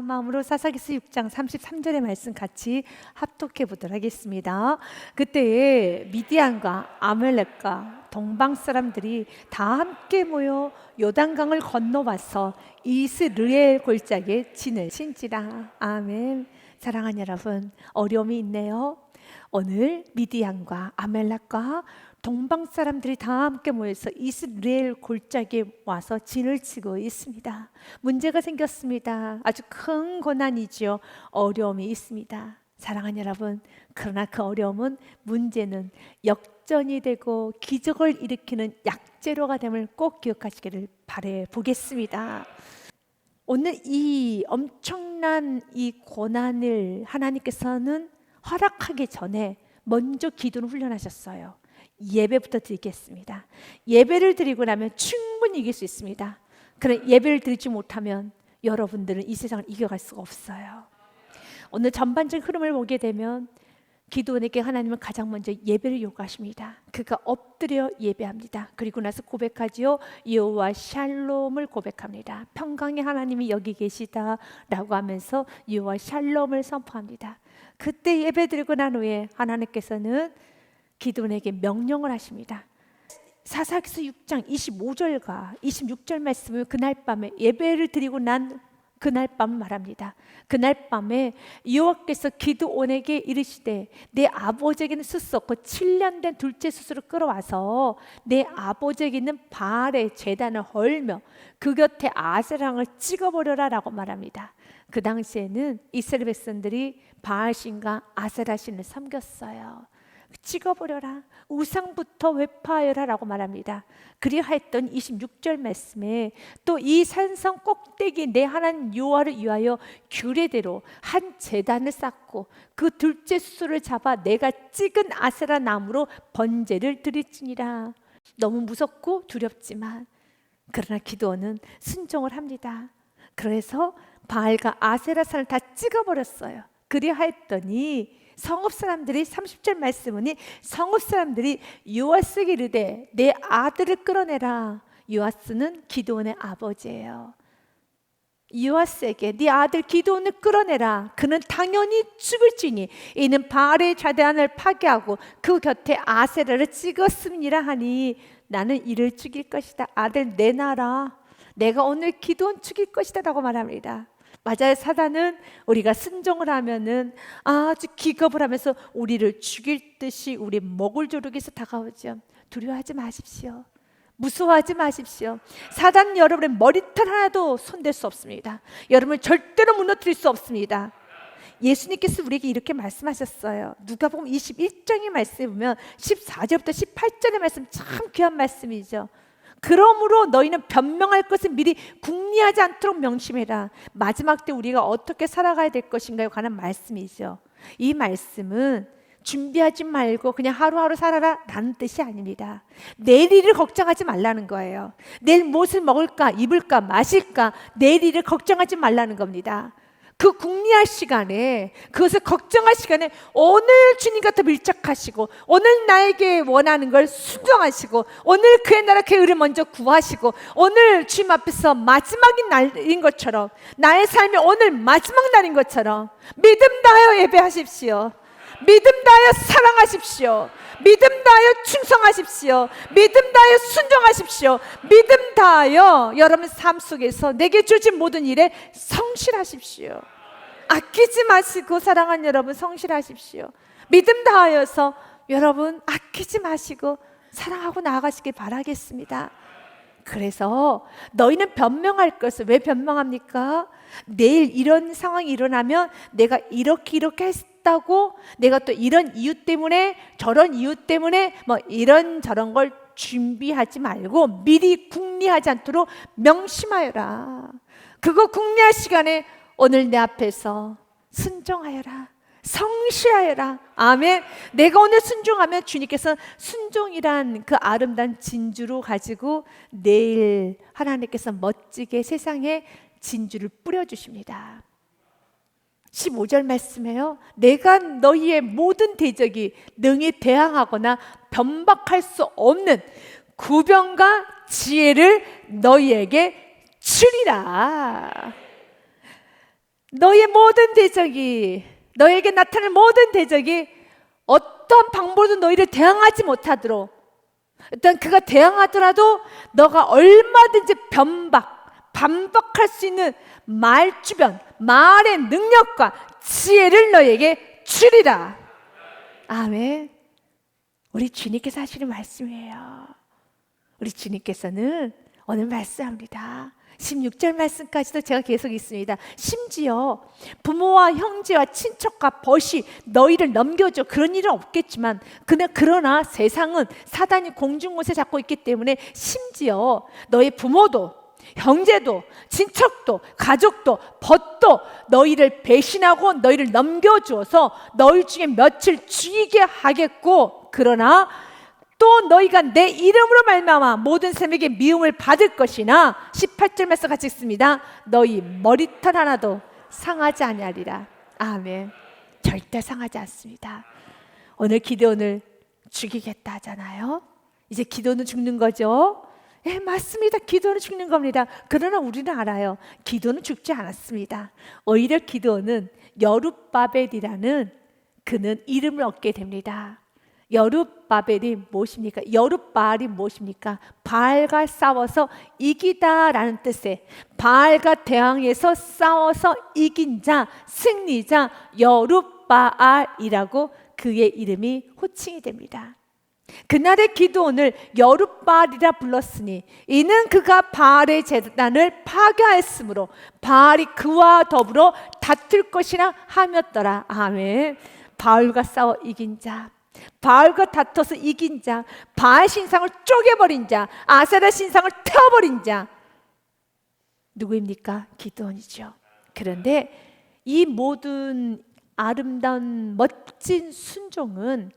마음으로 사사기스 6장 33절의 말씀 같이 합독해 보도록 하겠습니다. 그때에 미디안과 아말렉과 동방 사람들이 다 함께 모여 요단강을 건너와서 이스르엘 골짜기에 진을 친지라. 아멘. 사랑하는 여러분, 어려움이 있네요. 오늘 미디안과 아말렉과 동방 사람들이 다 함께 모여서 이스라엘 골짜기에 와서 진을 치고 있습니다. 문제가 생겼습니다. 아주 큰 고난이죠. 어려움이 있습니다. 사랑하는 여러분, 그러나 그 어려움은, 문제는 역전이 되고 기적을 일으키는 약재료가 됨을 꼭 기억하시기를 바라 보겠습니다. 오늘 이 엄청난 이 고난을 하나님께서는 허락하기 전에 먼저 기도를 훈련하셨어요. 예배부터 드리겠습니다. 예배를 드리고 나면 충분히 이길 수 있습니다. 그러나 예배를 드리지 못하면 여러분들은 이 세상을 이겨갈 수가 없어요. 오늘 전반적인 흐름을 보게 되면 기도원에게 하나님은 가장 먼저 예배를 요구하십니다. 그가 엎드려 예배합니다. 그리고 나서 고백하지요. 여호와 샬롬을 고백합니다. 평강의 하나님이 여기 계시다라고 하면서 여호와 샬롬을 선포합니다. 그때 예배 드리고 난 후에 하나님께서는 기드온에게 명령을 하십니다. 사사기서 6장 25절과 26절 말씀을 그날 밤에 예배를 드리고 난 그날 밤 말합니다. 그날 밤에 여호와께서 기드온에게 이르시되 내 아버지에게는 수수 없고 7년 된 둘째 수수를 끌어와서 내 아버지에게 있는 바알의 제단을 헐며 그 곁에 아세라를 찍어버려라 라고 말합니다. 그 당시에는 이스라엘 백성들이 바알신과 아세라신을 섬겼어요. 찍어버려라, 우상부터 회파하여라 라고 말합니다. 그리하였던 26절 말씀에 또 이 산성 꼭대기 내 하나님 여호와를 위하여 규례대로 한 제단을 쌓고 그 둘째 수를 잡아 내가 찍은 아세라 나무로 번제를 드릴지니라. 너무 무섭고 두렵지만 그러나 기드온은 순종을 합니다. 그래서 바알과 아세라 산을 다 찍어버렸어요. 그리하였더니 성읍 사람들이 30절 말씀은 성읍 사람들이 요아스에게 이르되 내 아들을 끌어내라. 요아스는 기드온의 아버지예요. 요아스에게 네 아들 기드온을 끌어내라. 그는 당연히 죽을지니 이는 바알의 제단을 파괴하고 그 곁에 아세라를 찍었음이라 하니 나는 이를 죽일 것이다. 아들 내놔라. 내가 오늘 기드온 죽일 것이다 라고 말합니다. 맞아요. 사단은 우리가 순종을 하면은 아주 기겁을 하면서 우리를 죽일 듯이 우리 목을 조르기 위해서 다가오죠. 두려워하지 마십시오. 무서워하지 마십시오. 사단 여러분의 머리털 하나도 손댈 수 없습니다. 여러분을 절대로 무너뜨릴 수 없습니다. 예수님께서 우리에게 이렇게 말씀하셨어요. 누가복음 21장의 말씀에 보면 14절부터 18절의 말씀 참 귀한 말씀이죠. 그러므로 너희는 변명할 것을 미리 궁리하지 않도록 명심해라. 마지막 때 우리가 어떻게 살아가야 될 것인가에 관한 말씀이죠. 이 말씀은 준비하지 말고 그냥 하루하루 살아라 라는 뜻이 아닙니다. 내일 일을 걱정하지 말라는 거예요. 내일 무엇을 먹을까, 입을까, 마실까, 내일 일을 걱정하지 말라는 겁니다. 그 궁리할 시간에, 그것을 걱정할 시간에 오늘 주님과 더 밀착하시고 오늘 나에게 원하는 걸 순종하시고 오늘 그의 나라 그의 의를 먼저 구하시고 오늘 주님 앞에서 마지막인 날인 것처럼, 나의 삶이 오늘 마지막 날인 것처럼 믿음 다하여 예배하십시오. 믿음 다하여 사랑하십시오. 믿음 다하여 충성하십시오. 믿음 다하여 순종하십시오. 믿음 다하여 여러분 삶 속에서 내게 주신 모든 일에 성실하십시오. 아끼지 마시고 사랑하는 여러분 성실하십시오. 믿음 다하여서 여러분 아끼지 마시고 사랑하고 나아가시길 바라겠습니다. 그래서 너희는 변명할 것을, 왜 변명합니까? 내일 이런 상황이 일어나면 내가 이렇게 했다고, 내가 또 이런 이유 때문에 저런 이유 때문에 뭐 이런 저런 걸 준비하지 말고 미리 궁리하지 않도록 명심하여라. 그거 궁리할 시간에 오늘 내 앞에서 순종하여라. 성실하여라. 아멘. 내가 오늘 순종하면 주님께서 순종이란 그 아름다운 진주로 가지고 내일 하나님께서 멋지게 세상에 진주를 뿌려주십니다. 15절 말씀에요. 내가 너희의 모든 대적이 능히 대항하거나 변박할 수 없는 구병과 지혜를 너희에게 주리라. 너의 모든 대적이, 너에게 나타날 모든 대적이 어떤 방법으로도 너희를 대항하지 못하도록, 일단 그가 대항하더라도 너가 얼마든지 반박할 수 있는 말주변, 말의 능력과 지혜를 너에게 주리라. 아멘. 우리 주님께서 하시는 말씀이에요. 우리 주님께서는 오늘 말씀합니다. 16절 말씀까지도 제가 계속 있습니다. 심지어 부모와 형제와 친척과 벗이 너희를 넘겨줘, 그런 일은 없겠지만 그러나 세상은 사단이 공중곳에 잡고 있기 때문에 심지어 너희 부모도 형제도 친척도 가족도 벗도 너희를 배신하고 너희를 넘겨주어서 너희 중에 며칠 죽이게 하겠고, 그러나 또 너희가 내 이름으로 말미암아 모든 사람에게 미움을 받을 것이나 18절 말씀 같이 읽습니다. 너희 머리털 하나도 상하지 아니하리라. 아멘. 절대 상하지 않습니다. 오늘 기드온을 죽이겠다 하잖아요. 이제 기드온은 죽는 거죠. 예, 맞습니다. 기드온은 죽는 겁니다. 그러나 우리는 알아요. 기드온은 죽지 않았습니다. 오히려 기드온은 여룻바벨이라는 그는 이름을 얻게 됩니다. 여룻바벨이 무엇입니까? 여룻바알이 무엇입니까? 바알과 싸워서 이기다라는 뜻의, 바알과 대항해서 싸워서 이긴 자, 승리자 여룻바알이라고 그의 이름이 호칭이 됩니다. 그날의 기드온을 여룻바알이라 불렀으니 이는 그가 바알의 제단을 파괴하였으므로 바알이 그와 더불어 다툴 것이라 하였더라. 아멘. 바알과 싸워 이긴 자, 바알과 다퉈서 이긴 자, 바알 신상을 쪼개버린 자, 아세라 신상을 태워버린 자, 누구입니까? 기드온이죠. 그런데 이 모든 아름다운 멋진 순종은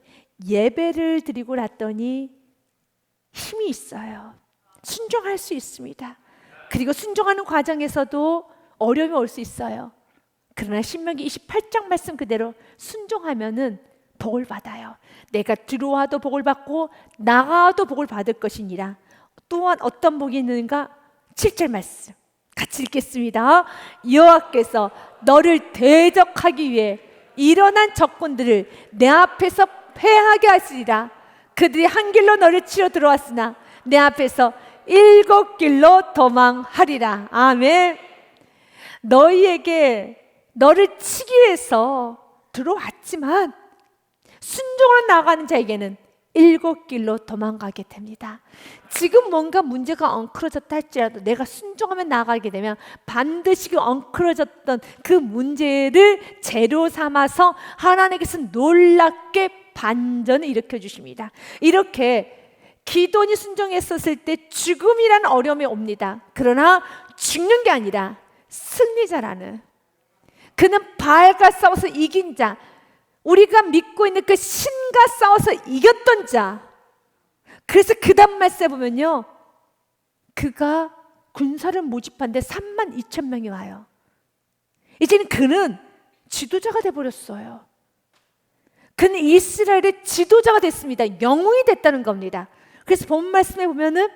예배를 드리고 났더니 힘이 있어요. 순종할 수 있습니다. 그리고 순종하는 과정에서도 어려움이 올 수 있어요. 그러나 신명기 28장 말씀 그대로 순종하면은 복을 받아요. 내가 들어와도 복을 받고 나가도 복을 받을 것이니라. 또한 어떤 복이 있는가? 7절 말씀 같이 읽겠습니다. 여호와께서 너를 대적하기 위해 일어난 적군들을 내 앞에서 패하게 하시리라. 그들이 한 길로 너를 치러 들어왔으나 내 앞에서 7길로 도망하리라. 아멘. 너를 치기 위해서 들어왔지만 순종으로 나가는 자에게는 7길로 도망가게 됩니다. 지금 뭔가 문제가 엉클어졌다 할지라도 내가 순종하면 나가게 되면 반드시 그 엉클어졌던 그 문제를 재료 삼아서 하나님께서 놀랍게 반전을 일으켜 주십니다. 이렇게 기드온이 순종했었을 때 죽음이라는 어려움이 옵니다. 그러나 죽는 게 아니라 승리자라는, 그는 바알과 싸워서 이긴 자, 우리가 믿고 있는 그 신과 싸워서 이겼던 자. 그래서 그 다음 말씀에 보면요, 그가 군사를 모집하는데 32,000명이 와요. 이제는 그는 지도자가 돼버렸어요. 그는 이스라엘의 지도자가 됐습니다. 영웅이 됐다는 겁니다. 그래서 본 말씀에 보면은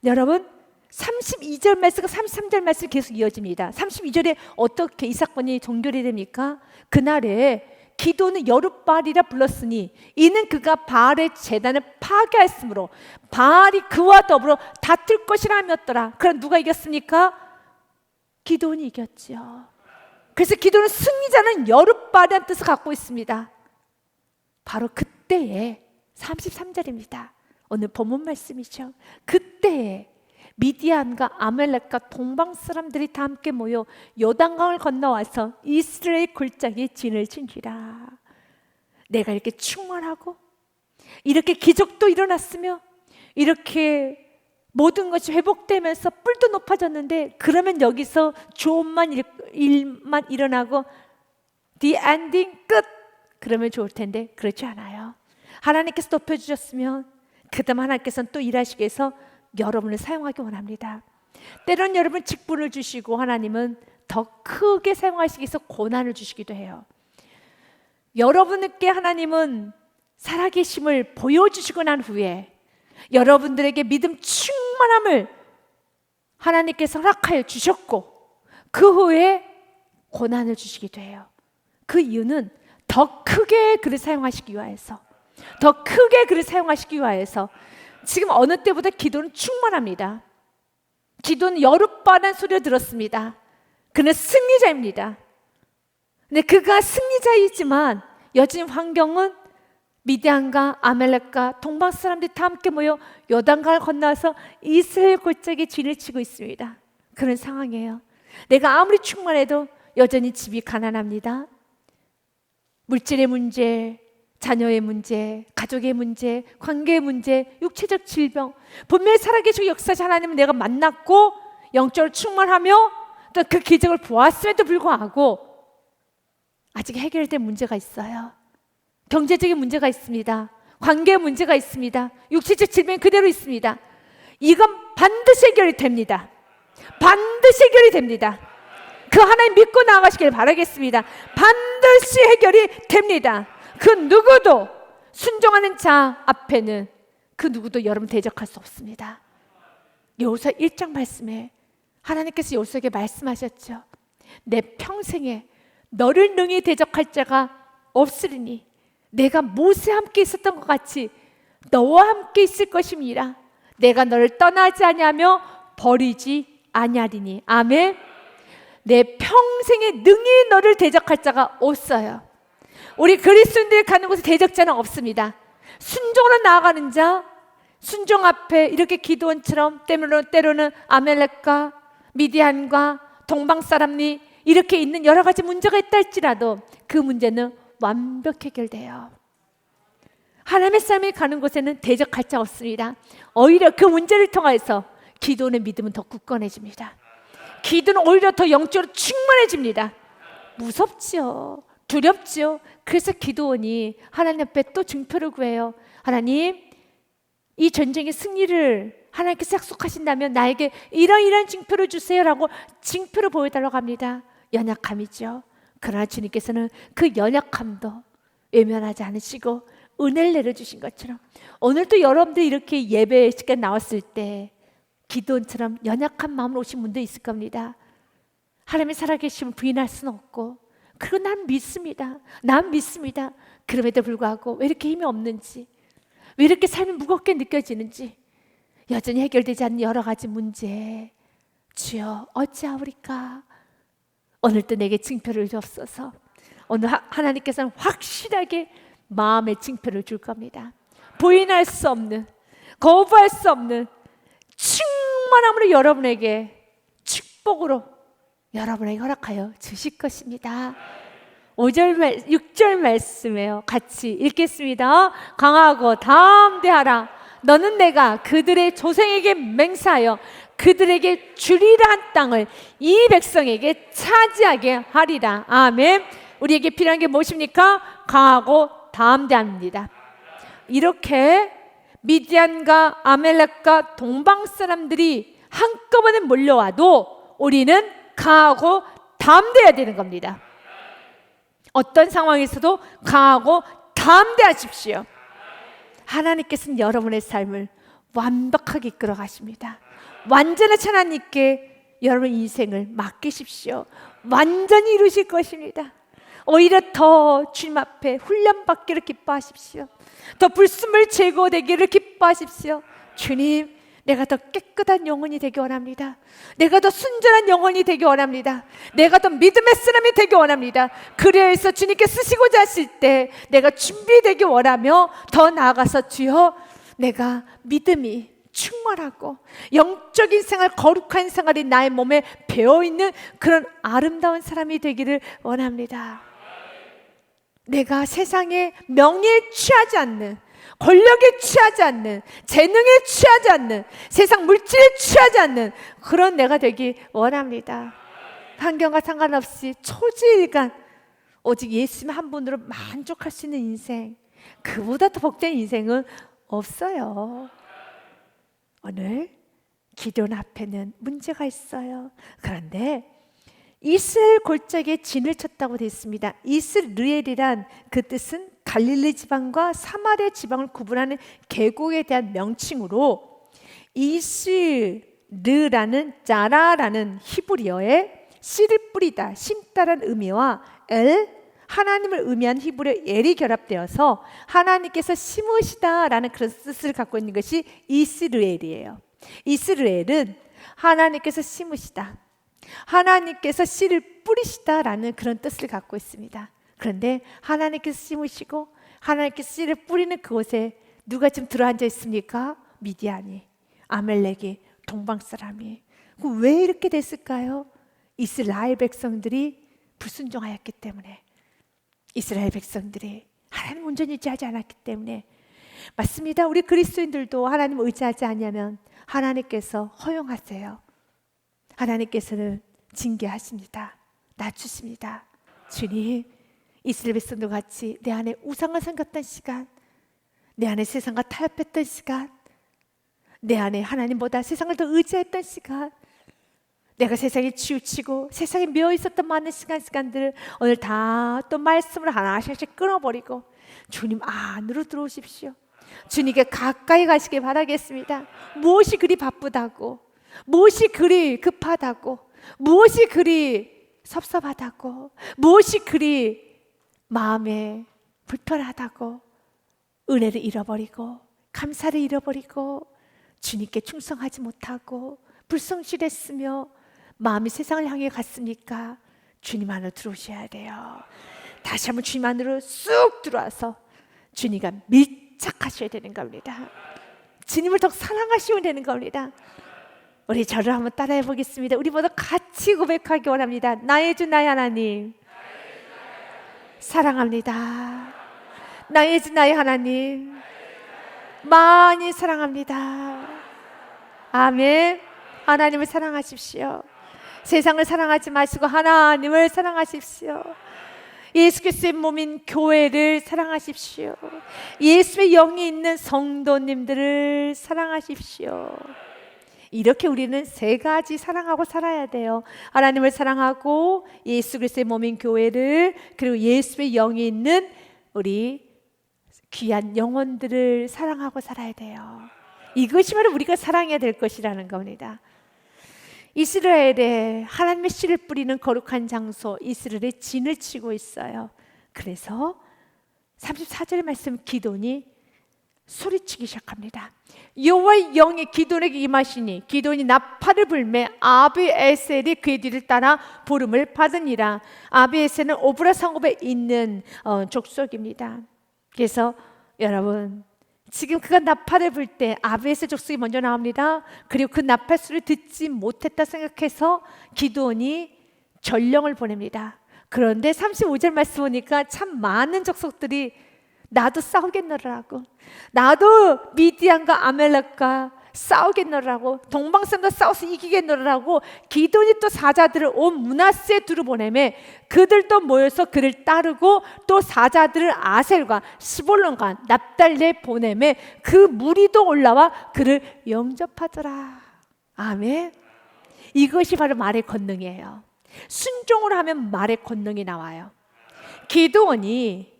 여러분 32절 말씀과 33절 말씀 계속 이어집니다. 32절에 어떻게 이 사건이 종결이 됩니까? 그날에 기드온은 여룻바알이라 불렀으니 이는 그가 바알의 제단을 파괴하였으므로 바알이 그와 더불어 다툴 것이라 하였더라. 그럼 누가 이겼습니까? 기드온이 이겼죠. 그래서 기드온은 승리자는 여룻바알이라는 뜻을 갖고 있습니다. 바로 그때에 33절입니다. 오늘 본문 말씀이죠. 그때에 미디안과 아말렉과 동방 사람들이 다 함께 모여 요단강을 건너와서 이스라엘 골짜기에 진을 친지라. 내가 이렇게 충만하고 이렇게 기적도 일어났으며 이렇게 모든 것이 회복되면서 뿔도 높아졌는데, 그러면 여기서 좋은 일만 일어나고 the ending 끝 그러면 좋을 텐데 그렇지 않아요. 하나님께서 높여주셨으면 그 다음 하나님께서는 또 일하시기 위해서 여러분을 사용하기 원합니다. 때론 여러분 직분을 주시고 하나님은 더 크게 사용하시기 위해서 고난을 주시기도 해요. 여러분께 하나님은 살아계심을 보여주시고 난 후에 여러분들에게 믿음 충만함을 하나님께서 허락하여 주셨고 그 후에 고난을 주시기도 해요. 그 이유는 더 크게 그를 사용하시기 위하여서, 더 크게 그를 사용하시기 위하여서. 지금 어느 때보다 기도는 충만합니다. 기도는 여룻바른 소리를 들었습니다. 그는 승리자입니다. 근데 그가 승리자이지만 여전히 환경은 미디안과 아멜렉과 동방 사람들이 다 함께 모여 요단강을 건너서 이스라엘 골짜기에 진을 치고 있습니다. 그런 상황이에요. 내가 아무리 충만해도 여전히 집이 가난합니다. 물질의 문제, 자녀의 문제, 가족의 문제, 관계의 문제, 육체적 질병, 분명히 살아계시고 역사하신 하나님을 내가 만났고 영적으로 충만하며 또 그 기적을 보았음에도 불구하고 아직 해결된 문제가 있어요. 경제적인 문제가 있습니다. 관계의 문제가 있습니다. 육체적 질병이 그대로 있습니다. 이건 반드시 해결이 됩니다. 반드시 해결이 됩니다. 그 하나님 믿고 나아가시길 바라겠습니다. 반드시 해결이 됩니다. 그 누구도, 순종하는 자 앞에는 그 누구도 여러분 대적할 수 없습니다. 여호수아 1장 말씀에 하나님께서 여호수아에게 말씀하셨죠. 내 평생에 너를 능히 대적할 자가 없으리니 내가 모세와 함께 있었던 것 같이 너와 함께 있을 것임이라. 내가 너를 떠나지 아니하며 버리지 아니하리니. 아멘. 내 평생에 능히 너를 대적할 자가 없어요. 우리 그리스도인들이 가는 곳에 대적자는 없습니다. 순종으로 나아가는 자, 순종 앞에 이렇게 기도원처럼 때로는 아멜렉과 미디안과 동방 사람이 이렇게 있는 여러 가지 문제가 있다 할지라도 그 문제는 완벽히 해결돼요. 하나님의 삶이 가는 곳에는 대적할 자 없습니다. 오히려 그 문제를 통해서 기도원의 믿음은 더 굳건해집니다. 기도는 오히려 더 영적으로 충만해집니다. 무섭지요. 두렵지요. 그래서 기도원이 하나님 앞에 또 증표를 구해요. 하나님, 이 전쟁의 승리를 하나님께서 약속하신다면 나에게 이런 증표를 주세요라고 증표를 보여달라고 합니다. 연약함이죠. 그러나 주님께서는 그 연약함도 외면하지 않으시고 은혜를 내려주신 것처럼 오늘도 여러분들이 이렇게 예배 시간 나왔을 때 기도원처럼 연약한 마음으로 오신 분도 있을 겁니다. 하나님의 살아계심을 부인할 수는 없고, 그리고 난 믿습니다. 그럼에도 불구하고 왜 이렇게 힘이 없는지, 왜 이렇게 삶이 무겁게 느껴지는지, 여전히 해결되지 않는 여러 가지 문제, 주여 어찌하오리까. 오늘도 내게 증표를 주옵소서. 오늘 하나님께서는 확실하게 마음의 증표를 줄 겁니다. 부인할 수 없는, 거부할 수 없는 충만함으로 여러분에게 축복으로 여러분에게 허락하여 주실 것입니다. 6절 말씀에요. 같이 읽겠습니다. 강하고 담대하라. 너는 내가 그들의 조상에게 맹세하여 그들에게 주리라 한 땅을 이 백성에게 차지하게 하리라. 아멘. 우리에게 필요한 게 무엇입니까? 강하고 담대합니다. 이렇게 미디안과 아멜렉과 동방 사람들이 한꺼번에 몰려와도 우리는 강하고 담대해야 되는 겁니다. 어떤 상황에서도 강하고 담대하십시오. 하나님께서는 여러분의 삶을 완벽하게 이끌어 가십니다. 완전하신 하나님께 여러분 인생을 맡기십시오. 완전히 이루실 것입니다. 오히려 더 주님 앞에 훈련받기를 기뻐하십시오. 더 불순물 제거되기를 기뻐하십시오. 주님, 내가 더 깨끗한 영혼이 되기 원합니다. 내가 더 순전한 영혼이 되기 원합니다. 내가 더 믿음의 사람이 되기 원합니다. 그래서 주님께 쓰시고자 하실 때 내가 준비되기 원하며, 더 나아가서 주여, 내가 믿음이 충만하고 영적인 생활, 거룩한 생활이 나의 몸에 배어있는 그런 아름다운 사람이 되기를 원합니다. 내가 세상의 명예에 취하지 않는, 권력에 취하지 않는, 재능에 취하지 않는, 세상 물질에 취하지 않는 그런 내가 되기 원합니다. 환경과 상관없이 초지일간 오직 예수님 한 분으로 만족할 수 있는 인생, 그보다 더 복된 인생은 없어요. 오늘 기도원 앞에는 문제가 있어요. 그런데 이스라엘 골짜기에 진을 쳤다고 되어 있습니다. 이스르엘이란 그 뜻은 갈릴리 지방과 사마리아 지방을 구분하는 계곡에 대한 명칭으로, 이스르라는 자라라는 히브리어의 씨를 뿌리다, 심다라는 의미와 하나님을 의미한 히브리 엘이 결합되어서 하나님께서 심으시다라는 그런 뜻을 갖고 있는 것이 이스라엘이에요. 이스라엘은 하나님께서 심으시다, 하나님께서 씨를 뿌리시다라는 그런 뜻을 갖고 있습니다. 그런데 하나님께서 심으시고 하나님께서 씨를 뿌리는 그곳에 누가 지금 들어앉아 있습니까? 미디안이, 아멜렉이, 동방 사람이. 왜 이렇게 됐을까요? 이스라엘 백성들이 불순종하였기 때문에, 이스라엘 백성들이 하나님 온전히 의지하지 않았기 때문에. 맞습니다. 우리 그리스도인들도 하나님 의지하지 않으면 하나님께서 허용하세요. 하나님께서는 징계하십니다. 낮추십니다. 주님, 이스라엘 백성들 같이 내 안에 우상을 생겼던 시간, 내 안에 세상과 타협했던 시간, 내 안에 하나님보다 세상을 더 의지했던 시간, 내가 세상에 치우치고 세상에 매여 있었던 많은 시간들을 오늘 다 또 말씀으로 하나씩 끊어버리고 주님 안으로 들어오십시오. 주님께 가까이 가시길 바라겠습니다. 무엇이 그리 바쁘다고, 무엇이 그리 급하다고, 무엇이 그리 섭섭하다고, 무엇이 그리 마음에 불편하다고 은혜를 잃어버리고 감사를 잃어버리고 주님께 충성하지 못하고 불성실했으며 마음이 세상을 향해 갔습니까? 주님 안으로 들어오셔야 돼요. 다시 한번 주님 안으로 쑥 들어와서 주님과 밀착하셔야 되는 겁니다. 주님을 더 사랑하시면 되는 겁니다. 우리 저를 한번 따라해 보겠습니다. 우리 모두 같이 고백하기 원합니다. 나의 주 나의 하나님 사랑합니다. 나의 주 나의 하나님 많이 사랑합니다. 아멘. 하나님을 사랑하십시오. 세상을 사랑하지 마시고 하나님을 사랑하십시오. 예수 그리스도의 몸인 교회를 사랑하십시오. 예수의 영이 있는 성도님들을 사랑하십시오. 이렇게 우리는 세 가지 사랑하고 살아야 돼요. 하나님을 사랑하고 예수 그리스도의 몸인 교회를, 그리고 예수의 영이 있는 우리 귀한 영혼들을 사랑하고 살아야 돼요. 이것이 바로 우리가 사랑해야 될 것이라는 겁니다. 이스라엘에 하나님의 씨를 뿌리는 거룩한 장소, 이스라엘의 진을 치고 있어요. 그래서 34절의 말씀, 기돈이 소리치기 시작합니다. 여호와의 영이 기돈에게 임하시니 기돈이 나팔을 불매 아비에셀이 그의 뒤를 따라 부름을 받으니라. 아비에셀은 오브라 성읍에 있는 족속입니다. 그래서 여러분, 지금 그가 나팔을 불 때 아비에셀 족속이 먼저 나옵니다. 그리고 그 나팔 소리를 듣지 못했다 생각해서 기드온이 전령을 보냅니다. 그런데 35절 말씀 보니까 참 많은 족속들이 나도 싸우겠노라고, 나도 미디안과 아멜렉과 싸우겠노라고, 동방사람과 싸워서 이기겠노라고 기드온이 또 사자들을 온 므낫세 두루 보내매 그들도 모여서 그를 따르고 또 사자들을 아셀과 스볼론과 납달리에 보내매 그 무리도 올라와 그를 영접하더라. 아멘. 이것이 바로 말의 권능이에요. 순종을 하면 말의 권능이 나와요. 기드온이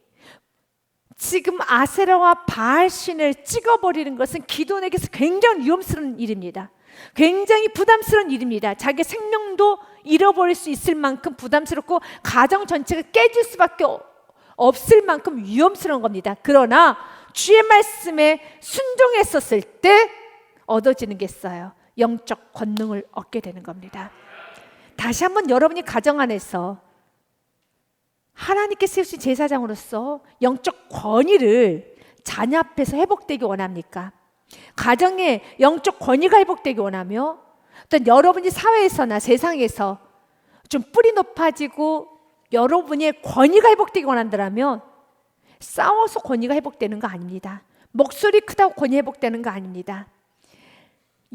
지금 아세라와 바알신을 찍어버리는 것은 기드온에게서 굉장히 위험스러운 일입니다. 굉장히 부담스러운 일입니다. 자기 생명도 잃어버릴 수 있을 만큼 부담스럽고 가정 전체가 깨질 수밖에 없을 만큼 위험스러운 겁니다. 그러나 주의 말씀에 순종했었을 때 얻어지는 게 있어요. 영적 권능을 얻게 되는 겁니다. 다시 한번 여러분이 가정 안에서 하나님께 세우신 제사장으로서 영적 권위를 자녀 앞에서 회복되기 원합니까? 가정에 영적 권위가 회복되기 원하며, 어떤 여러분이 사회에서나 세상에서 좀 뿌리 높아지고 여러분의 권위가 회복되기 원한다면 싸워서 권위가 회복되는 거 아닙니다. 목소리 크다고 권위 회복되는 거 아닙니다.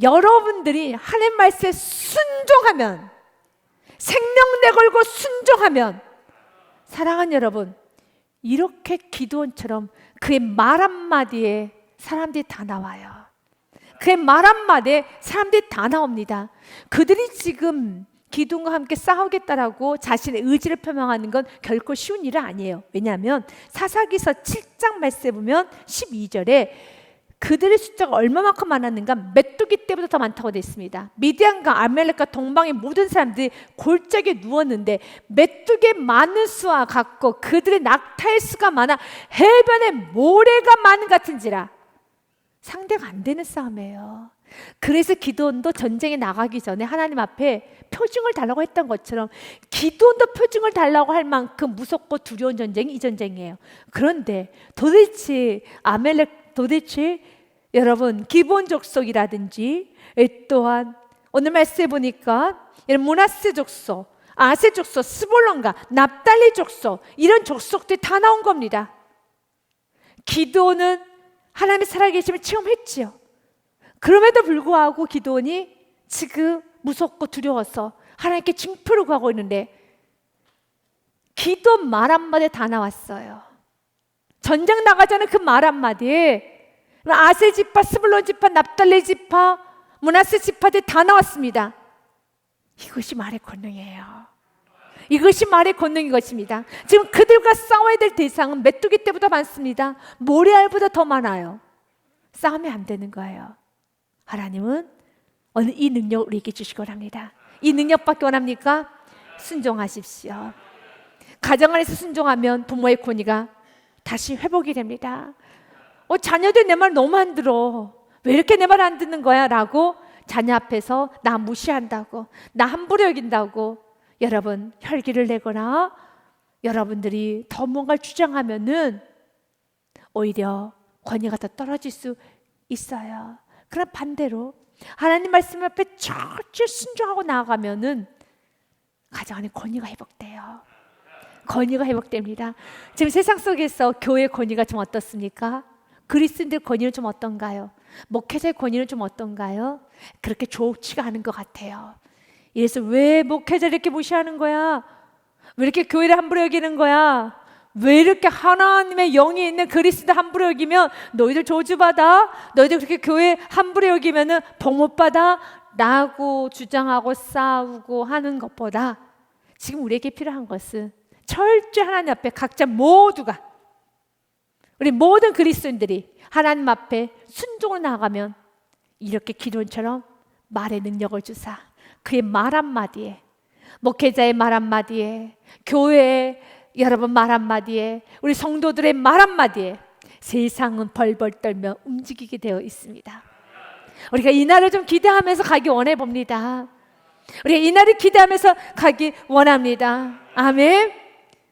여러분들이 하나님 말씀에 순종하면, 생명 내걸고 순종하면, 사랑하는 여러분, 이렇게 기드온처럼 그의 말 한마디에 사람들이 다 나와요. 그의 말 한마디에 사람들이 다 나옵니다. 그들이 지금 기드온과 함께 싸우겠다라고 자신의 의지를 표명하는 건 결코 쉬운 일은 아니에요. 왜냐하면 사사기서 7장 말씀에 보면 12절에 그들의 숫자가 얼마만큼 많았는가? 메뚜기 떼보다 더 많다고 되어 있습니다. 미디안과 아멜렉과 동방의 모든 사람들이 골짜기에 누웠는데 메뚜기의 많은 수와 같고 그들의 낙타의 수가 많아 해변에 모래가 많은 같은지라. 상대가 안 되는 싸움이에요. 그래서 기드온도 전쟁에 나가기 전에 하나님 앞에 표징을 달라고 했던 것처럼 기드온도 표징을 달라고 할 만큼 무섭고 두려운 전쟁이 이 전쟁이에요. 그런데 도대체 여러분 기브온 족속이라든지 또한 오늘 말씀해 보니까 므낫세 족속, 아세 족속, 스볼론과 납달리 족속, 이런 족속들이 다 나온 겁니다. 기드온은 하나님의 살아계심을 체험했지요. 그럼에도 불구하고 기드온이 지금 무섭고 두려워서 하나님께 징표를 구하고 있는데 기드온 말 한마디에 다 나왔어요. 전쟁 나가자는 그 말 한마디에 아세 지파, 스불론 지파, 납달리 지파, 므낫세 지파들이 다 나왔습니다. 이것이 말의 권능이에요. 이것이 말의 권능인 것입니다. 지금 그들과 싸워야 될 대상은 메뚜기 떼보다 많습니다. 모래알보다 더 많아요. 싸우면 안 되는 거예요. 하나님은 오늘 이 능력을 우리에게 주시기 원합니다. 이 능력밖에 원합니까? 순종하십시오. 가정 안에서 순종하면 부모의 권위가 다시 회복이 됩니다. 자녀들 내 말 너무 안 들어. 왜 이렇게 내 말 안 듣는 거야? 라고 자녀 앞에서 나 무시한다고, 나 함부로 여긴다고 여러분 혈기를 내거나 여러분들이 더 뭔가를 주장하면은 오히려 권위가 더 떨어질 수 있어요. 그럼 반대로 하나님 말씀 앞에 철저히 순종하고 나아가면은 가정 안에 권위가 회복돼요. 권위가 회복됩니다. 지금 세상 속에서 교회의 권위가 좀 어떻습니까? 그리스도인들 권위는 좀 어떤가요? 목회자의 권위는 좀 어떤가요? 그렇게 좋지가 않은 것 같아요. 그래서 왜 목회자를 이렇게 무시하는 거야? 왜 이렇게 교회를 함부로 여기는 거야? 왜 이렇게 하나님의 영이 있는 그리스도 함부로 여기면 너희들 저주받아? 너희들 그렇게 교회 함부로 여기면 복 못 받아? 라고 주장하고 싸우고 하는 것보다 지금 우리에게 필요한 것은 철저히 하나님 앞에 각자 모두가 우리 모든 그리스도인들이 하나님 앞에 순종을 나아가면 이렇게 기도원처럼 말의 능력을 주사 그의 말 한마디에, 목회자의 말 한마디에, 교회의 여러분 말 한마디에, 우리 성도들의 말 한마디에 세상은 벌벌 떨며 움직이게 되어 있습니다. 우리가 이 날을 좀 기대하면서 가기 원해 봅니다. 우리가 이 날을 기대하면서 가기 원합니다. 아멘.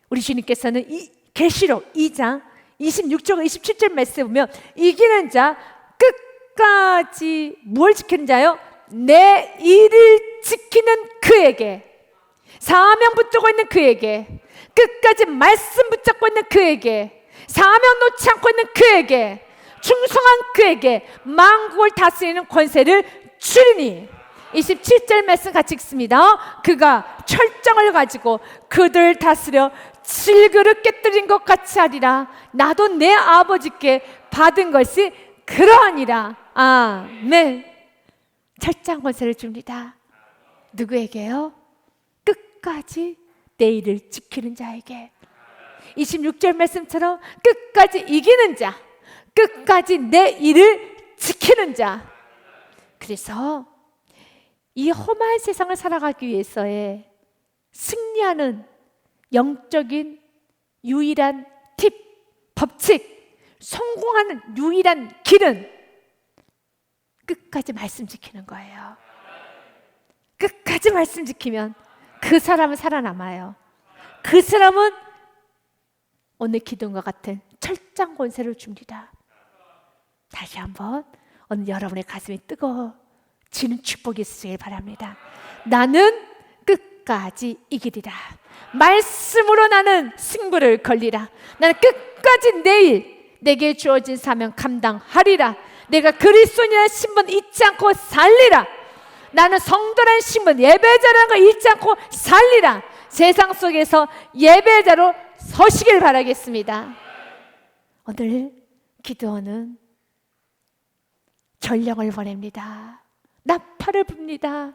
우리 주님께서는 이 계시록 2장 26절과 27절 말씀에 보면 이기는 자 끝까지 뭘 지키는 자요? 내 일을 지키는 그에게, 사명 붙들고 있는 그에게, 끝까지 말씀 붙잡고 있는 그에게, 사명 놓지 않고 있는 그에게, 충성한 그에게 만국을 다스리는 권세를 주리니. 27절 말씀 같이 읽습니다. 그가 철장을 가지고 그들 다스려 질그릇 깨뜨린 것 같이 하리라. 나도 내 아버지께 받은 것이 그러하니라. 아멘. 철장 권세를 줍니다. 누구에게요? 끝까지 내 일을 지키는 자에게. 26절 말씀처럼 끝까지 이기는 자, 끝까지 내 일을 지키는 자. 그래서 이 험한 세상을 살아가기 위해서의 승리하는 영적인 유일한 팁, 법칙, 성공하는 유일한 길은 끝까지 말씀 지키는 거예요. 끝까지 말씀 지키면 그 사람은 살아남아요. 그 사람은 오늘 기도와 같은 철장 권세를 줍니다. 다시 한번 오늘 여러분의 가슴이 뜨거워지는 축복이 있으시길 바랍니다. 나는 끝까지 이기리라. 말씀으로 나는 승부를 걸리라. 나는 끝까지 내일 내게 주어진 사명 감당하리라. 내가 그리스도인이라는 신분 잊지 않고 살리라. 나는 성도라는 신분, 예배자라는 걸 잊지 않고 살리라. 세상 속에서 예배자로 서시길 바라겠습니다. 오늘 기도는 전령을 보냅니다. 나팔을 붑니다.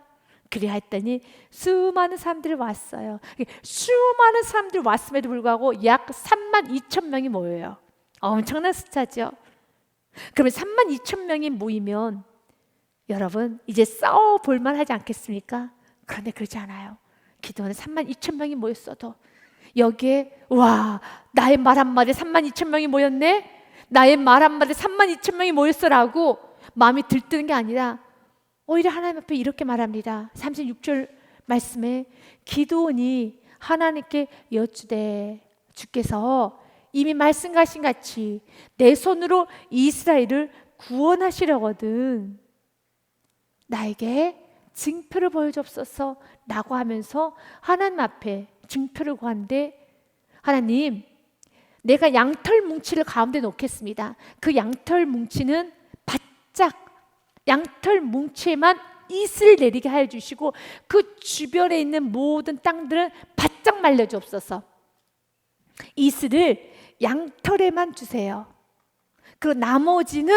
그리하 했더니 수많은 사람들이 왔어요. 수많은 사람들이 왔음에도 불구하고 약 32,000명이 모여요. 엄청난 숫자죠. 그러면 32,000명이 모이면 여러분 이제 싸워볼 만하지 않겠습니까? 그런데 그러지 않아요. 기도는 32,000명이 모였어도 여기에 와, 나의 말 한마디에 32,000명이 모였네? 나의 말 한마디에 32,000명이 모였어라고 마음이 들뜨는 게 아니라 오히려 하나님 앞에 이렇게 말합니다. 36절 말씀에 기드온이 하나님께 여쭈되 주께서 이미 말씀하신 같이 내 손으로 이스라엘을 구원하시려거든 나에게 증표를 보여주옵소서 라고 하면서 하나님 앞에 증표를 구하는데, 하나님, 내가 양털 뭉치를 가운데 놓겠습니다. 그 양털 뭉치는 바짝 양털 뭉치에만 이슬을 내리게 하여 주시고 그 주변에 있는 모든 땅들은 바짝 말려 주옵소서. 이슬을 양털에만 주세요. 그리고 나머지는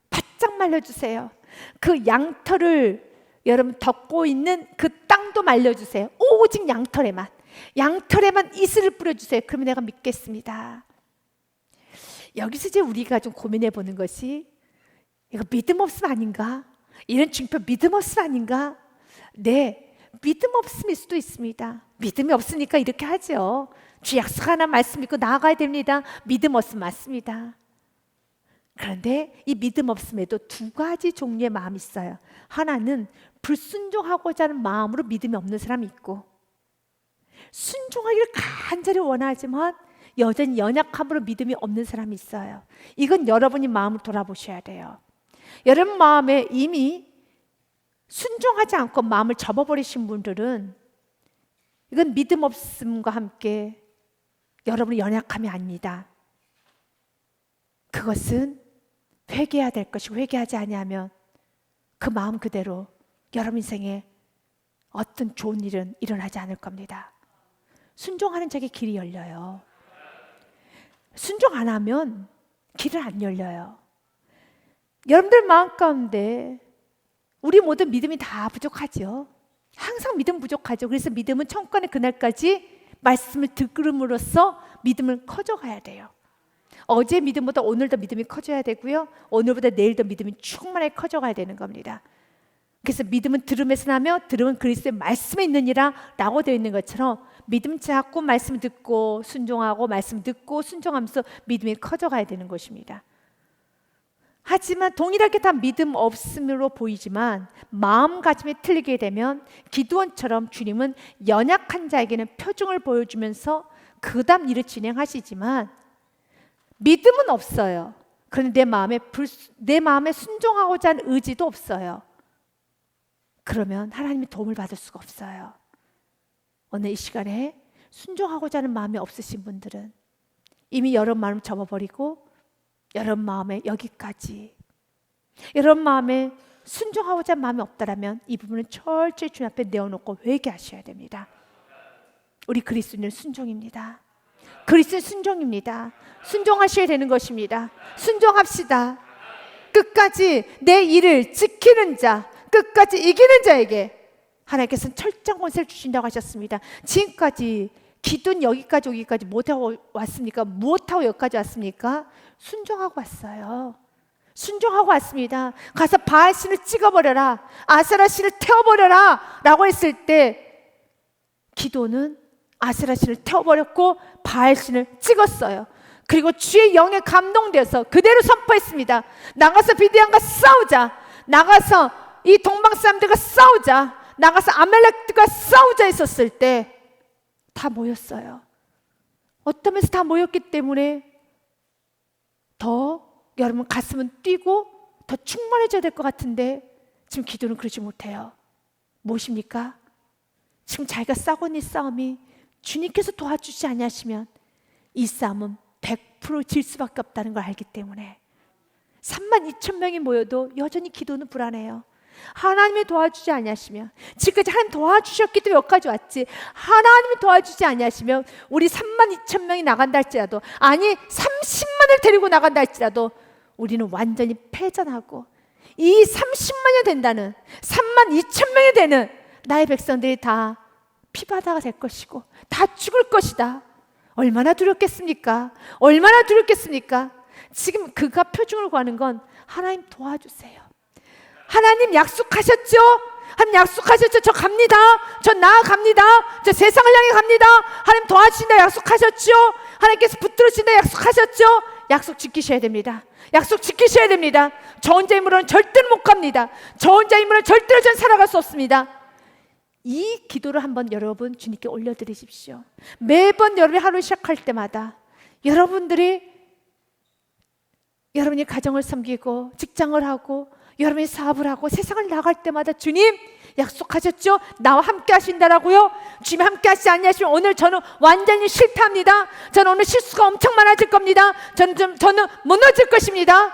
바짝 말려 주세요. 그 양털을 여러분 덮고 있는 그 땅도 말려 주세요. 오직 양털에만 이슬을 뿌려 주세요. 그러면 내가 믿겠습니다. 여기서 이제 우리가 좀 고민해 보는 것이, 이거 믿음 없음 아닌가? 이런 증표 믿음 없음 아닌가? 네, 믿음 없음일 수도 있습니다. 믿음이 없으니까 이렇게 하죠. 주 약속 하나 말씀 믿고 나아가야 됩니다. 믿음 없음 맞습니다. 그런데 이 믿음 없음에도 두 가지 종류의 마음이 있어요. 하나는 불순종하고자 하는 마음으로 믿음이 없는 사람이 있고, 순종하기를 간절히 원하지만 여전히 연약함으로 믿음이 없는 사람이 있어요. 이건 여러분이 마음을 돌아보셔야 돼요. 여러분 마음에 이미 순종하지 않고 마음을 접어버리신 분들은 이건 믿음 없음과 함께 여러분의 연약함이 아닙니다. 그것은 회개해야 될 것이고, 회개하지 아니하면 그 마음 그대로 여러분 인생에 어떤 좋은 일은 일어나지 않을 겁니다. 순종하는 자에게 길이 열려요. 순종 안 하면 길은 안 열려요. 여러분들 마음 가운데 우리 모든 믿음이 다 부족하죠. 항상 믿음 부족하죠. 그래서 믿음은 천권의 그날까지 말씀을 들음으로써 믿음을 커져가야 돼요. 어제 믿음보다 오늘도 믿음이 커져야 되고요, 오늘보다 내일도 믿음이 충만하게 커져가야 되는 겁니다. 그래서 믿음은 들음에서 나며 들음은 그리스도의 말씀에 있느니라 라고 되어 있는 것처럼 믿음 잡고 말씀 듣고 순종하고 말씀 듣고 순종하면서 믿음이 커져가야 되는 것입니다. 하지만 동일하게 다 믿음 없음으로 보이지만 마음가짐이 틀리게 되면 기드온처럼 주님은 연약한 자에게는 표징을 보여주면서 그 다음 일을 진행하시지만 믿음은 없어요. 그런데 내 마음에 순종하고자 하는 의지도 없어요. 그러면 하나님의 도움을 받을 수가 없어요. 오늘 이 시간에 순종하고자 하는 마음이 없으신 분들은 이미 여러분 마음을 접어버리고 여러분 마음에 여기까지, 여러분 마음에 순종하고자 하는 마음이 없다라면 이 부분은 철저히 주님 앞에 내어놓고 회개하셔야 됩니다. 우리 그리스도인은 순종입니다. 그리스도는 순종입니다. 순종하셔야 되는 것입니다. 순종합시다. 끝까지 내 일을 지키는 자, 끝까지 이기는 자에게 하나님께서는 철저한 권세를 주신다고 하셨습니다. 지금까지 기도는 여기까지 오기까지 못하고 왔습니까? 무엇하고 여기까지 왔습니까? 순종하고 왔어요. 순종하고 왔습니다. 가서 바알신을 찍어버려라, 아세라신을 태워버려라 라고 했을 때 기도는 아세라신을 태워버렸고 바알신을 찍었어요. 그리고 주의 영에 감동되어서 그대로 선포했습니다. 나가서 미디안과 싸우자, 나가서 이 동방 사람들과 싸우자, 나가서 아말렉들과 싸우자 했었을 때 다 모였어요. 어떤 면에서 다 모였기 때문에 더 여러분 가슴은 뛰고 더 충만해져야 될 것 같은데 지금 기도는 그러지 못해요. 무엇입니까? 지금 자기가 싸고 있는 싸움이 주님께서 도와주지 않으시면 이 싸움은 100% 질 수밖에 없다는 걸 알기 때문에 32,000명이 모여도 여전히 기도는 불안해요. 하나님이 도와주지 아니하시면, 지금까지 하나님 도와주셨기 때문에 여기까지 왔지, 하나님이 도와주지 아니하시면 우리 32,000명이 나간다 할지라도, 아니 30만을 데리고 나간다 할지라도 우리는 완전히 패전하고 이 30만이 된다는 32,000명이 되는 나의 백성들이 다 피바다가 될 것이고 다 죽을 것이다. 얼마나 두렵겠습니까? 얼마나 두렵겠습니까? 지금 그가 표징을 구하는 건 하나님 도와주세요. 하나님 약속하셨죠? 하나님 약속하셨죠? 저 갑니다. 저 나아갑니다. 저 세상을 향해 갑니다. 하나님 도와주신다 약속하셨죠? 하나님께서 붙들어 주신다 약속하셨죠? 약속 지키셔야 됩니다. 약속 지키셔야 됩니다. 저 혼자 힘으로는 절대로 못 갑니다. 저 혼자 힘으로는 절대로 전 살아갈 수 없습니다. 이 기도를 한번 여러분 주님께 올려드리십시오. 매번 여러분이 하루 시작할 때마다 여러분이 가정을 섬기고 직장을 하고 여러분이 사업을 하고 세상을 나갈 때마다 주님 약속하셨죠? 나와 함께 하신다라고요? 주님 함께 하시지 않냐시면 오늘 저는 완전히 실패합니다. 저는 오늘 실수가 엄청 많아질 겁니다. 저는 무너질 것입니다.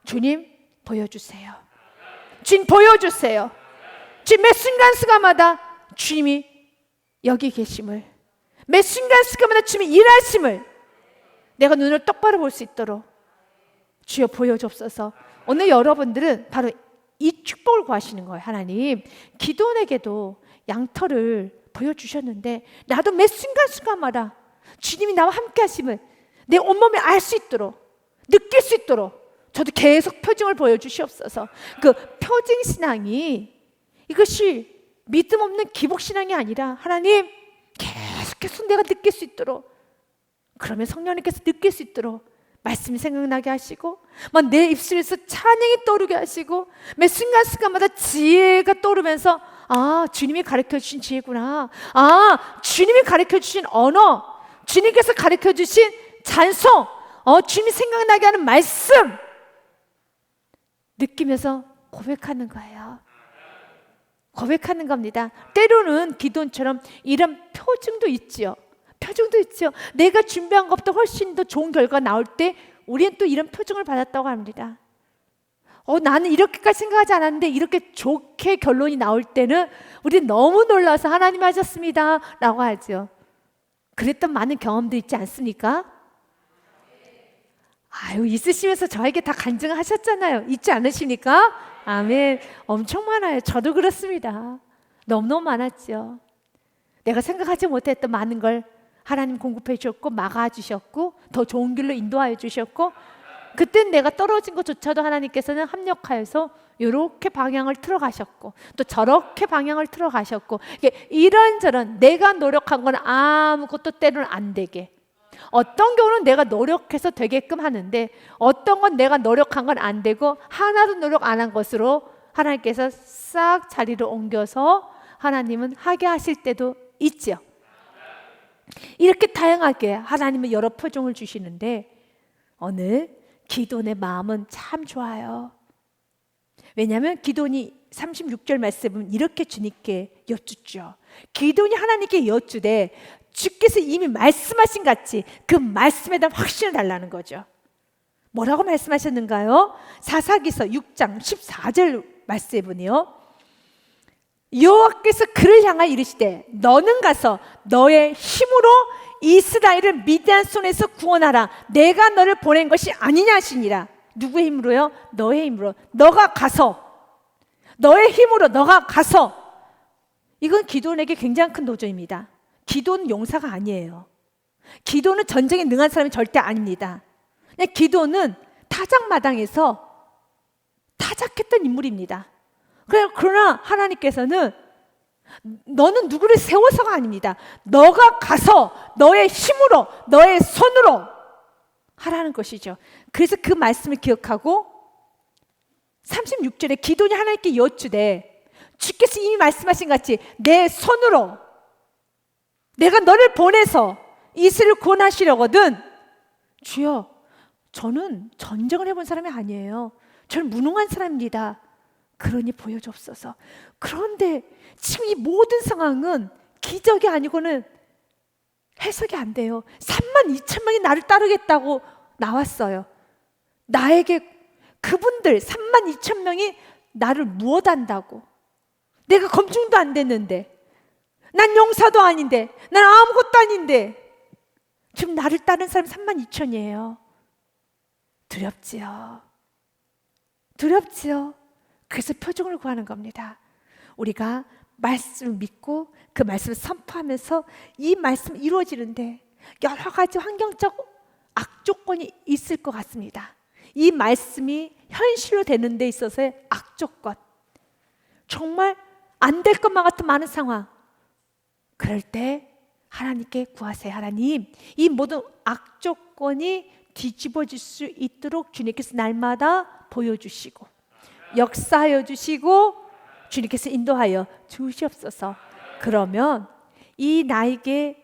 주님 보여주세요. 주님 보여주세요. 주님 매 순간순간마다 주님이 여기 계심을, 매 순간순간마다 주님이 일하심을 내가 눈을 똑바로 볼 수 있도록 주여 보여주옵소서. 오늘 여러분들은 바로 이 축복을 구하시는 거예요. 하나님, 기도원에게도 양털을 보여주셨는데 나도 매 순간순간마다 주님이 나와 함께 하심을 내 온몸에 알 수 있도록, 느낄 수 있도록 저도 계속 표징을 보여주시옵소서. 그 표징신앙이 이것이 믿음 없는 기복신앙이 아니라 하나님 계속해서 내가 느낄 수 있도록, 그러면 성령님께서 느낄 수 있도록 말씀이 생각나게 하시고 막 내 입술에서 찬양이 떠오르게 하시고 매 순간순간마다 지혜가 떠오르면서 아, 주님이 가르쳐주신 지혜구나, 아, 주님이 가르쳐주신 언어, 주님께서 가르쳐주신 찬송, 주님이 생각나게 하는 말씀 느끼면서 고백하는 거예요. 고백하는 겁니다. 때로는 기도원처럼 이런 표징도 있지요. 표징도 있죠. 내가 준비한 것보다 훨씬 더 좋은 결과가 나올 때 우리는 또 이런 표징을 받았다고 합니다. 나는 이렇게까지 생각하지 않았는데 이렇게 좋게 결론이 나올 때는 우리는 너무 놀라서 하나님 하셨습니다 라고 하죠. 그랬던 많은 경험도 있지 않습니까? 아유, 있으시면서 저에게 다 간증하셨잖아요. 있지 않으십니까? 아멘. 엄청 많아요. 저도 그렇습니다. 너무너무 많았죠. 내가 생각하지 못했던 많은 걸 하나님 공급해 주셨고 막아주셨고 더 좋은 길로 인도하여 주셨고, 그땐 내가 떨어진 것조차도 하나님께서는 합력하여서 이렇게 방향을 틀어가셨고 또 저렇게 방향을 틀어가셨고, 이런저런 내가 노력한 건 아무것도 때로는 안 되게, 어떤 경우는 내가 노력해서 되게끔 하는데 어떤 건 내가 노력한 건 안 되고 하나도 노력 안 한 것으로 하나님께서 싹 자리를 옮겨서 하나님은 하게 하실 때도 있죠. 이렇게 다양하게 하나님은 여러 표정을 주시는데 오늘 기도원의 마음은 참 좋아요. 왜냐하면 기도원이 36절 말씀은 이렇게 주님께 여쭙죠. 기도원이 하나님께 여쭈되 주께서 이미 말씀하신 같이 그 말씀에 대한 확신을 달라는 거죠. 뭐라고 말씀하셨는가요? 사사기서 6장 14절 말씀해 보니요, 여호와께서 그를 향하여 이르시되 너는 가서 너의 힘으로 이스라엘을 미디안 손에서 구원하라. 내가 너를 보낸 것이 아니냐 하시니라. 누구의 힘으로요? 너의 힘으로. 너가 가서, 너의 힘으로 너가 가서. 이건 기도원에게 굉장히 큰 도전입니다. 기도는 용사가 아니에요. 기도는 전쟁에 능한 사람이 절대 아닙니다. 기도는 타작마당에서 타작했던 인물입니다. 그러나 하나님께서는 너는 누구를 세워서가 아닙니다. 너가 가서 너의 힘으로 너의 손으로 하라는 것이죠. 그래서 그 말씀을 기억하고 36절에 기도원이 하나님께 여쭈되 주께서 이미 말씀하신 같이 내 손으로 내가 너를 보내서 이스라엘을 구원하시려거든. 주여, 저는 전쟁을 해본 사람이 아니에요. 저는 무능한 사람입니다. 그러니 보여주옵소서. 그런데 지금 이 모든 상황은 기적이 아니고는 해석이 안 돼요. 32,000명이 나를 따르겠다고 나왔어요. 나에게 그분들 32,000명이 나를 무엇한다고? 내가 검증도 안 됐는데, 난 용사도 아닌데, 난 아무것도 아닌데 지금 나를 따르는 사람이 32,000이에요. 두렵지요. 두렵지요. 그래서 표징을 구하는 겁니다. 우리가 말씀을 믿고 그 말씀을 선포하면서 이 말씀이 이루어지는데 여러 가지 환경적 악조건이 있을 것 같습니다. 이 말씀이 현실로 되는 데 있어서의 악조건, 정말 안 될 것만 같은 많은 상황, 그럴 때 하나님께 구하세요. 하나님, 이 모든 악조건이 뒤집어질 수 있도록 주님께서 날마다 보여주시고 역사하여 주시고 주님께서 인도하여 주시옵소서. 그러면 이 나에게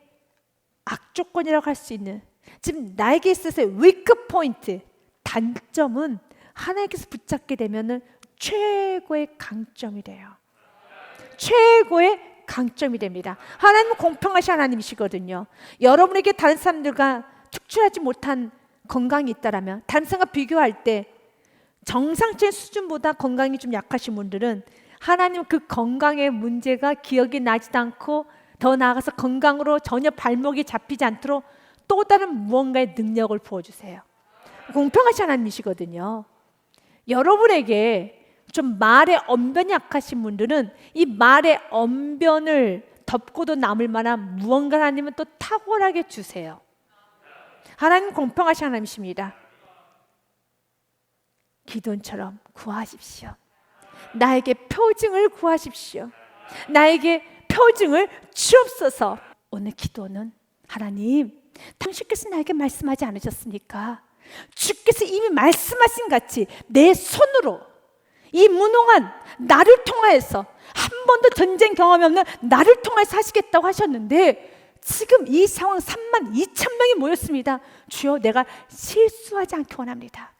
악조건이라고 할 수 있는, 지금 나에게 있어서의 위크 포인트, 단점은 하나님께서 붙잡게 되면 최고의 강점이 돼요. 최고의 강점이 됩니다. 하나님은 공평하신 하나님이시거든요. 여러분에게 다른 사람들과 특출하지 못한 건강이 있다라면, 다른 사람과 비교할 때 정상적인 수준보다 건강이 좀 약하신 분들은 하나님은 그 건강의 문제가 기억이 나지도 않고, 더 나아가서 건강으로 전혀 발목이 잡히지 않도록 또 다른 무언가의 능력을 부어주세요. 공평하신 하나님이시거든요. 여러분에게 좀 말의 언변이 약하신 분들은 이 말의 언변을 덮고도 남을 만한 무언가 하나님은 또 탁월하게 주세요. 하나님 공평하신 하나님이십니다. 기도처럼 구하십시오. 나에게 표징을 구하십시오. 나에게 표징을 주옵소서. 오늘 기도는, 하나님, 당신께서 나에게 말씀하지 않으셨습니까? 주께서 이미 말씀하신 같이 내 손으로 이 무능한 나를 통하여서, 한 번도 전쟁 경험이 없는 나를 통해서 하시겠다고 하셨는데 지금 이 상황 32,000명이 모였습니다. 주여, 내가 실수하지 않기 원합니다.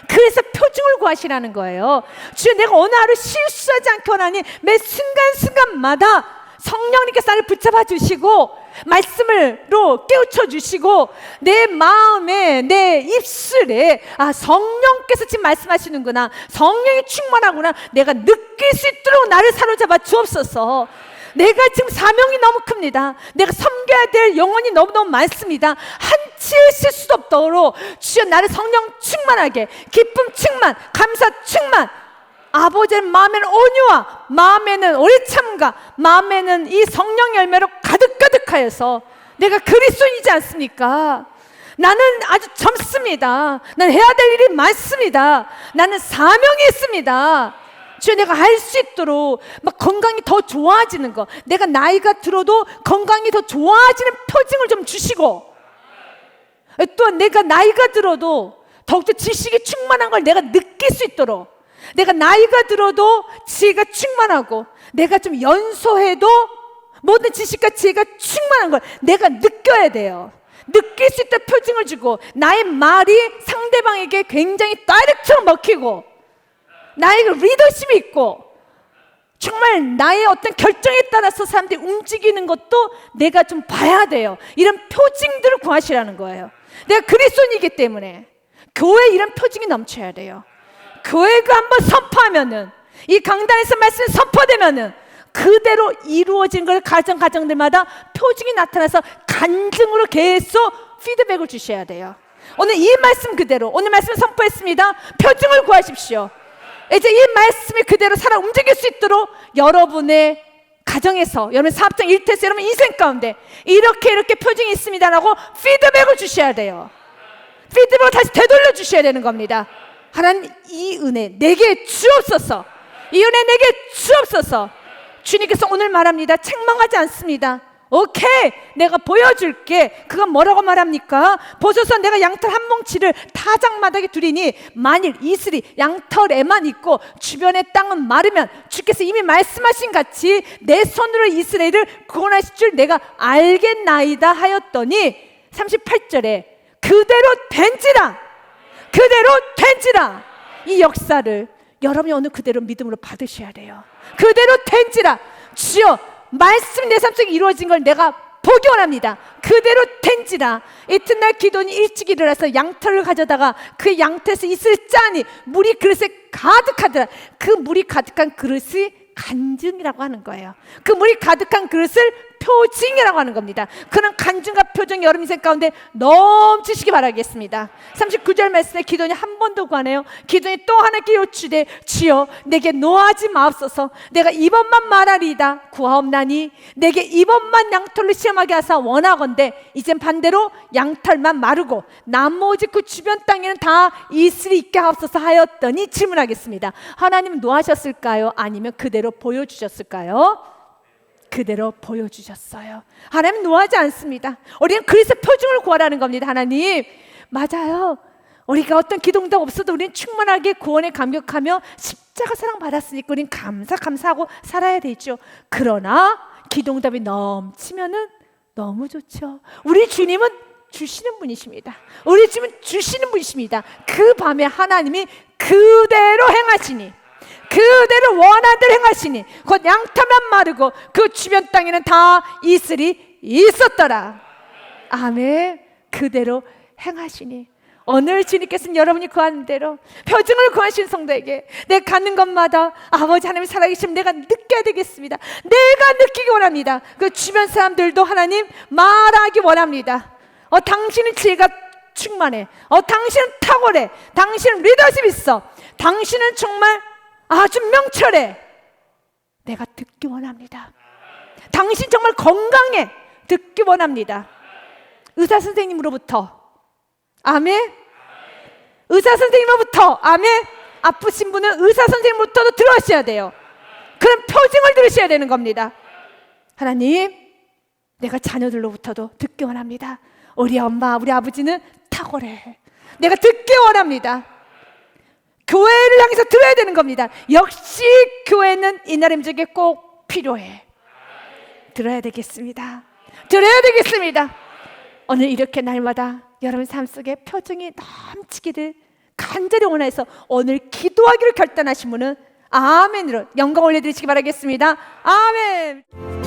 그래서 표징을 구하시라는 거예요. 주여, 내가 어느 하루 실수하지 않기 원하니 매 순간순간마다 성령님께서 나를 붙잡아 주시고 말씀으로 깨우쳐 주시고 내 마음에, 내 입술에, 아, 성령께서 지금 말씀하시는구나, 성령이 충만하구나, 내가 느낄 수 있도록 나를 사로잡아 주옵소서. 내가 지금 사명이 너무 큽니다. 내가 섬겨야 될 영혼이 너무너무 많습니다. 한치의 실수도 없도록 주여, 나를 성령 충만하게, 기쁨 충만, 감사 충만, 아버지의 마음에는 온유와, 마음에는 오래 참과, 마음에는 이 성령 열매로 가득가득하여서, 내가 그리스도인이지 않습니까? 나는 아주 젊습니다. 나는 해야 될 일이 많습니다. 나는 사명이 있습니다. 주여, 내가 할 수 있도록 막 건강이 더 좋아지는 거, 내가 나이가 들어도 건강이 더 좋아지는 표징을 좀 주시고, 또한 내가 나이가 들어도 더욱더 지식이 충만한 걸 내가 느낄 수 있도록, 내가 나이가 들어도 지혜가 충만하고, 내가 좀 연소해도 모든 지식과 지혜가 충만한 걸 내가 느껴야 돼요. 느낄 수 있다 표징을 주고, 나의 말이 상대방에게 굉장히 다이렉트로 먹히고, 나의 리더십이 있고, 정말 나의 어떤 결정에 따라서 사람들이 움직이는 것도 내가 좀 봐야 돼요. 이런 표징들을 구하시라는 거예요. 내가 그리스도인이기 때문에 교회에 이런 표징이 넘쳐야 돼요. 교회가 한번 선포하면은, 이 강단에서 말씀이 선포되면은 그대로 이루어진 걸 가정들마다 표징이 나타나서 간증으로 계속 피드백을 주셔야 돼요. 오늘 이 말씀 그대로, 오늘 말씀 선포했습니다. 표징을 구하십시오. 이제 이 말씀이 그대로 살아 움직일 수 있도록 여러분의 가정에서, 여러분 사업장 일터에서, 여러분 인생 가운데 이렇게 표징이 있습니다라고 피드백을 주셔야 돼요. 피드백을 다시 되돌려 주셔야 되는 겁니다. 하나님, 이 은혜 내게 주옵소서. 이 은혜 내게 주옵소서. 주님께서 오늘 말합니다. 책망하지 않습니다. 오케이, 내가 보여줄게. 그건 뭐라고 말합니까? 보소서, 내가 양털 한 뭉치를 타작마당에 두리니 만일 이슬이 양털에만 있고 주변의 땅은 마르면 주께서 이미 말씀하신 같이 내 손으로 이스라엘을 구원하실 줄 내가 알겠나이다 하였더니 38절에 그대로 된지라, 그대로 된지라. 이 역사를 여러분이 오늘 그대로 믿음으로 받으셔야 돼요. 그대로 된지라. 주여, 말씀이 내 삶 속에 이루어진 걸 내가 보기 원합니다. 그대로 된지라. 이튿날 기도니 일찍 일어나서 양털을 가져다가 그 양털에서 이슬을 짜니 물이 그릇에 가득하더라. 그 물이 가득한 그릇이 간증이라고 하는 거예요. 그 물이 가득한 그릇을 표징이라고 하는 겁니다. 그런 간증과 표정이 여러분 인생 가운데 넘치시기 바라겠습니다. 39절 말씀에 기도니 한 번 더 구하네요. 기도니 또 하나님께 요추되 주여 내게 노하지 마옵소서. 내가 이번만 말하리이다 구하옵나니 내게 이번만 양털로 시험하게 하사 원하건대 이젠 반대로 양털만 마르고 나머지 그 주변 땅에는 다 이슬이 있게 하옵소서 하였더니 질문하겠습니다. 하나님은 노하셨을까요? 아니면 그대로 보여주셨을까요? 그대로 보여주셨어요. 하나님 노하지 않습니다. 우리는 그리스도 표징을 구하라는 겁니다. 하나님 맞아요. 우리가 어떤 기도응답 없어도 우리는 충만하게 구원에 감격하며 십자가 사랑 받았으니까 우리는 감사하고 살아야 되죠. 그러나 기도응답이 넘치면은 너무 좋죠. 우리 주님은 주시는 분이십니다. 우리 주님은 주시는 분이십니다. 그 밤에 하나님이 그대로 행하시니 그대로 원한 대로 행하시니 곧 양털만 마르고 그 주변 땅에는 다 이슬이 있었더라. 아멘. 그대로 행하시니 오늘 주님께서는 여러분이 구하는 대로 표징을 구하신 성도에게 내가 가는 곳마다 아버지 하나님 살아계시면 내가 느껴야 되겠습니다. 내가 느끼기 원합니다. 그 주변 사람들도 하나님 말하기 원합니다. 당신은 지혜가 충만해. 당신은 탁월해. 당신은 리더십 있어. 당신은 정말 아주 명철해. 내가 듣기 원합니다. 당신 정말 건강해. 듣기 원합니다. 의사 선생님으로부터 아멘. 의사 선생님으로부터 아멘. 아프신 분은 의사 선생님으로부터도 들으셔야 돼요. 그런 표징을 들으셔야 되는 겁니다. 하나님 내가 자녀들로부터도 듣기 원합니다. 우리 엄마 우리 아버지는 탁월해. 내가 듣기 원합니다. 교회를 향해서 들어야 되는 겁니다. 역시 교회는 이날의 민족에 꼭 필요해. 들어야 되겠습니다. 들어야 되겠습니다. 오늘 이렇게 날마다 여러분 삶 속에 표정이 넘치기를 간절히 원해서 오늘 기도하기로 결단하신 분은 아멘으로 영광 올려드리시기 바라겠습니다. 아멘.